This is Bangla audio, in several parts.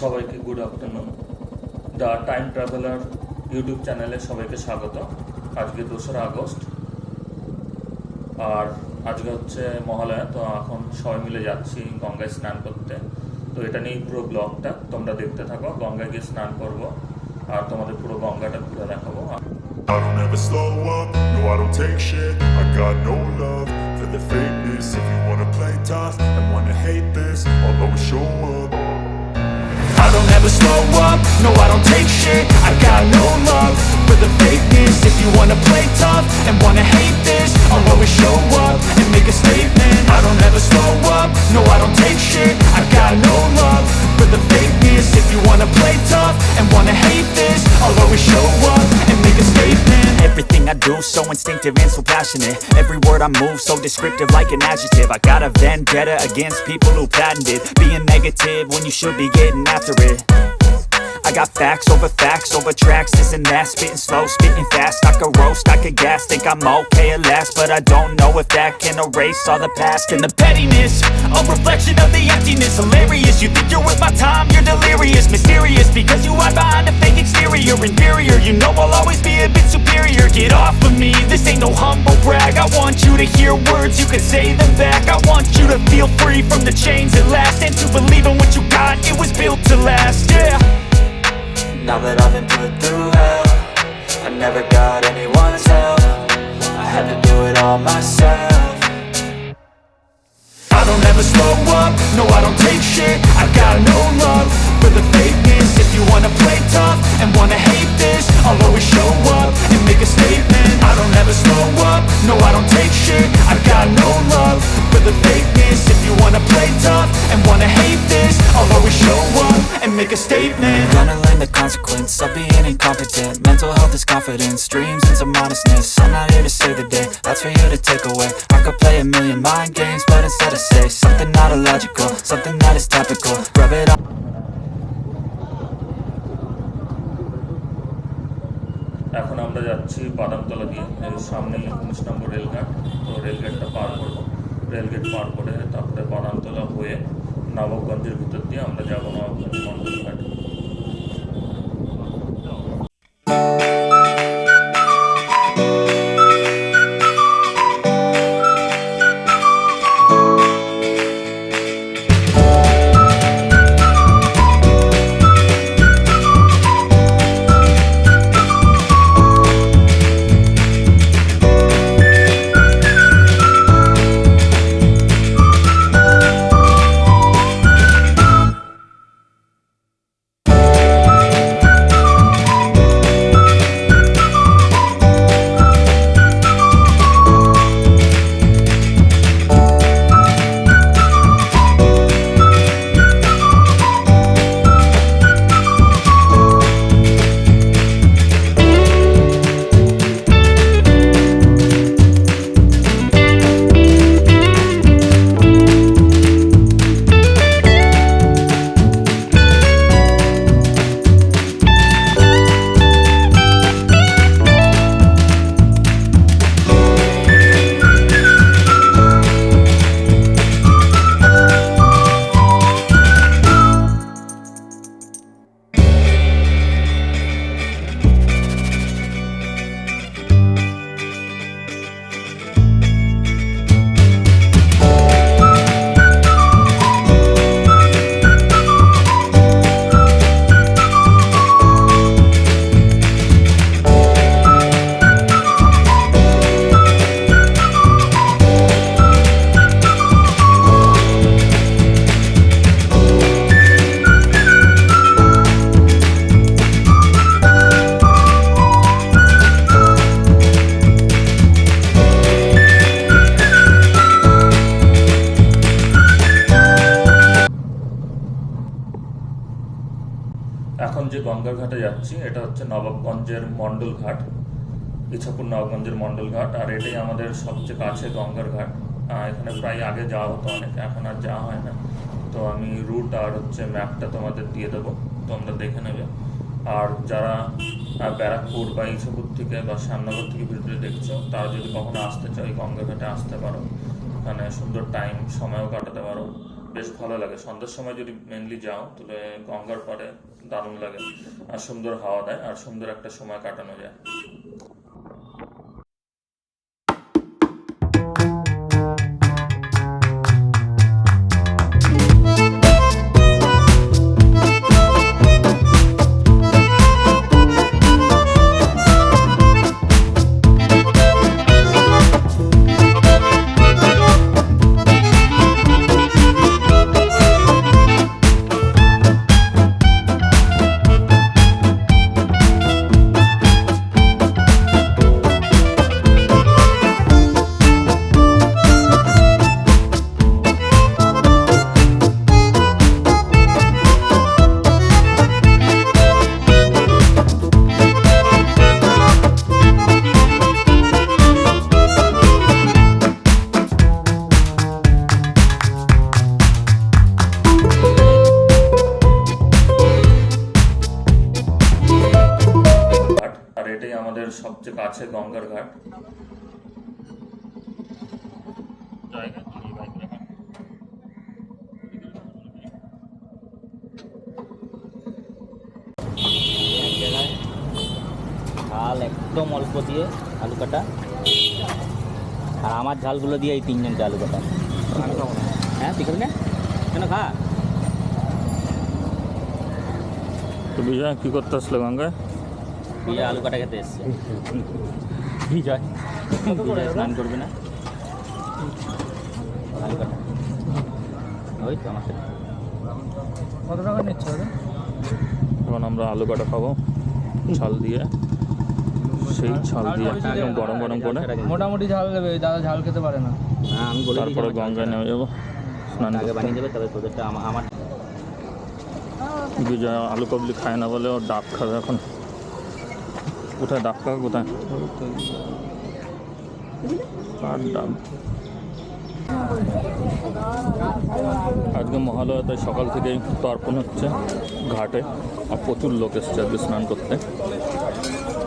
সবাইকে good afternoon. The time traveller YouTube চ্যানেলে সবাইকে স্বাগত। আজকে 2রা আগস্ট আর আজকে হচ্ছে মহালয়া। তো এখন সবাই মিলে যাচ্ছি গঙ্গায় স্নান করতে। তো এটা নিয়েই পুরো ব্লগটা তোমরা দেখতে থাকো। গঙ্গায় গিয়ে স্নান করব আর তোমাদের পুরো গঙ্গাটা ঘুরে দেখাবো। I don't ever slow up, no I don't take shit. I got no love for the fakeness. If you wanna play tough and wanna hate this, I'll always show up. I don't ever slow up, no I don't take shit. I got no love for the fakeness. If you wanna play tough and wanna hate this, I'll always show up and make a statement. I don't ever slow up, no I don't take shit. I got no love for the fakeness. If you wanna play tough and wanna hate this, I'll always show up and make a statement. Everything I do so instinctive and so passionate. Every word I move so descriptive like an adjective. I got a vendetta against people who patented being negative when you should be getting after it. I got facts over tracks, this and that. Spitting slow, spitting fast. I could roast, I could gas. Think I'm okay at last, but I don't know if that can erase all the past. And the pettiness, a reflection of the emptiness. Hilarious, you think you're worth my time, you're delirious. Mysterious, because you hide behind a fake exterior. Inferior, you know I'll always be a bit superior. Get off of me, this ain't no humble brag. I want you to hear words, you can say them back. I want you to feel free from the chains at last, and to believe in what you got, it was built to last, yeah. Now that I've been put through hell, I never got anyone's help. I had to do it all myself. I don't ever slow up, no I don't take shit. I got no love for the fakeness. If you wanna play tough and wanna hate this, I'll always show up and make a statement. I don't ever slow up, no I don't take shit. I got no love for the fakeness. If you wanna play tough and wanna hate this, I'll always show up and make a statement. Gonna learn the consequence of being incompetent. Mental health is confidence, dreams and some modestness. I'm not here to save the day, that's for you to take away. I could play a million mind games, but instead I say something not illogical, something that is topical. Rub it on. এখন আমরা যাচ্ছি বাদামতলা দিয়ে, এর সামনেই 19 নম্বর রেলঘাট। তো রেলগেটটা পার করবো। রেলগেট পার করে তারপরে বাদামতলা হয়ে নবাবগঞ্জের ভিতর দিয়ে আমরা যাবো নবাবগঞ্জ মন্ডল ঘাট। এখন যে গঙ্গার ঘাটে যাচ্ছি এটা হচ্ছে নবাবগঞ্জের মন্ডল ঘাট, ইছাপুর নবাবগঞ্জের মন্ডল ঘাট। আর এটাই আমাদের সবচেয়ে কাছে গঙ্গার ঘাট। এখানে প্রায় আগে যাওয়া হতো অনেক, এখন আর যাওয়া হয় না। তো আমি রুট আর হচ্ছে ম্যাপটা তোমাদের দিয়ে দেবো, তোমরা দেখে নেবে। আর যারা ব্যারাকপুর বা ইছাপুর থেকে বা শ্যামনগর থেকে ভিডিওটি দেখছো, তারা যদি কখনো আসতে চাও এই গঙ্গাঘাটে আসতে পারো। এখানে সুন্দর সময়ও কাটাতে পারো। বেশ ভালো লাগে। সন্ধ্যার সময় যদি মেনলি যাও তাহলে গঙ্গার পাড়ে দারুণ লাগে, আর সুন্দর হাওয়া দেয়, আর সুন্দর একটা সময় কাটানো যায়। আর এটাই আমাদের সবচেয়ে কাছে গঙ্গার ঘাট। এক জায়গায় ঝাল একদম অল্প দিয়ে আলু কাটা, আর আমার ঝালগুলো দিয়ে এই তিনজনকে আলু কাটা। হ্যাঁ ঠিক আছে না, কেন খা। তো বিজয় কি করতে আসলে গঙ্গায়? বিজয় আলু কাটা খেতে এসছে। বিজয় বিজয় স্নান করবে না, আলু কাটা। ওই তো আমার সাথে। কত টাকা নিচ্ছে ওদের? এখন আমরা আলু কাটা খাবো ঝাল দিয়ে, সেই ঝাল দিয়ে একদম গরম গরম করে, মোটামুটি ঝাল দেবে, দাদা ঝাল খেতে পারে না। হ্যাঁ আমি বলে তারপরে গঙ্গায় নেমে যাবো স্নান আগে করতে। বানিয়ে দেবে, তবে তোদেরটা আমার বিজয় আলু কাবলি খায় না বলে ও ডাব খাবে এখন। কোথায় ডাব খাবে? কোথায়? আর ডাব আজকে মহালয়া, তাই সকাল থেকেই তর্পণ হচ্ছে ঘাটে, আর প্রচুর লোক এসছে আজকে স্নান করতে।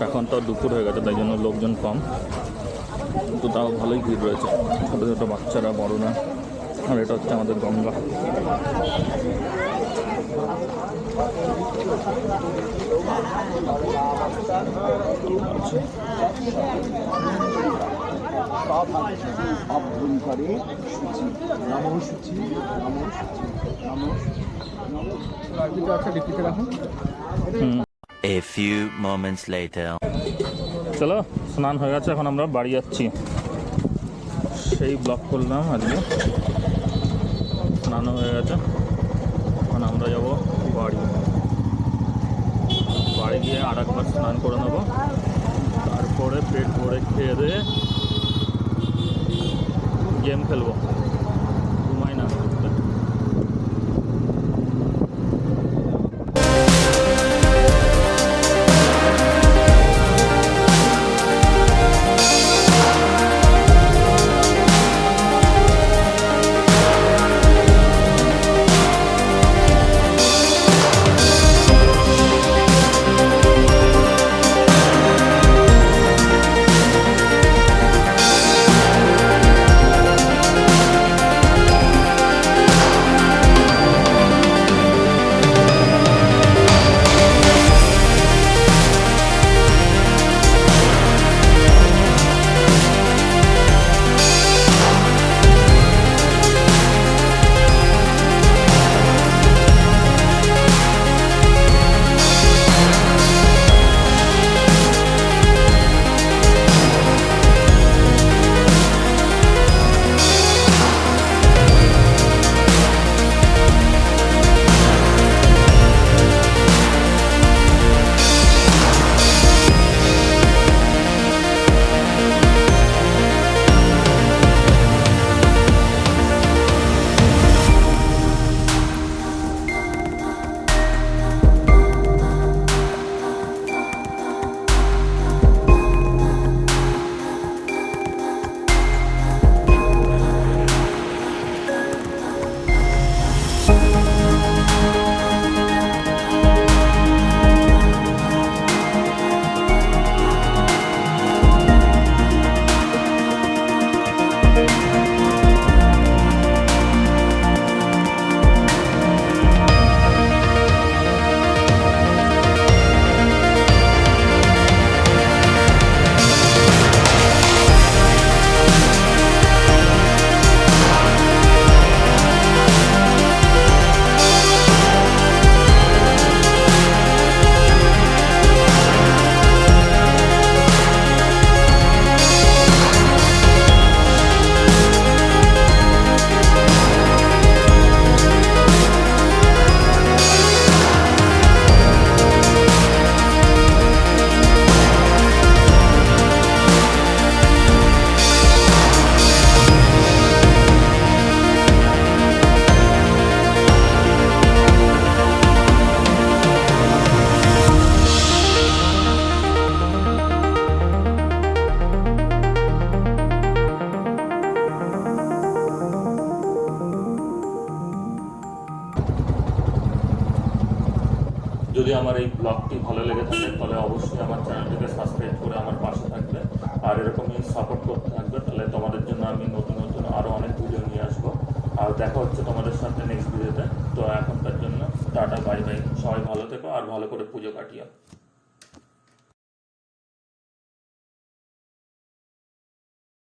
এখন তো দুপুর হয়ে গেছে, তাই জন্য লোকজন কম, কিন্তু তাও ভালোই ভিড় রয়েছে, ছোটো ছোটো বাচ্চারা, বড়রা। আর এটা হচ্ছে আমাদের Ganga. A few moments later. চলো স্নান হয়ে গেছে, এখন আমরা বাড়ি যাচ্ছি। সেই ব্লগ করলাম আজকে, স্নান হয়ে গেছে, এখন আমরা যাব বাড়ি। বাড়ি গিয়ে আর একবার স্নান করে নেবো, তারপরে পেট ভরে খেয়ে দিয়ে গেম খেলবো। ঘুমাই না। যদি আমার এই ব্লগটি ভালো লেগে থাকে তাহলে অবশ্যই আমার চ্যানেলটিকে সাবস্ক্রাইব করে আমার পাশে থাকবে, আর এরকমই সাপোর্ট করতে থাকবে। তাহলে তোমাদের জন্য আমি নতুন নতুন আরও অনেক ভিডিও নিয়ে আসবো। আর দেখা হচ্ছে তোমাদের সাথে নেক্সট ভিডিওতে। তো এখনকার জন্য টাটা, বাই বাই, সবাই ভালো থেকো আর ভালো করে পুজো কাটিও।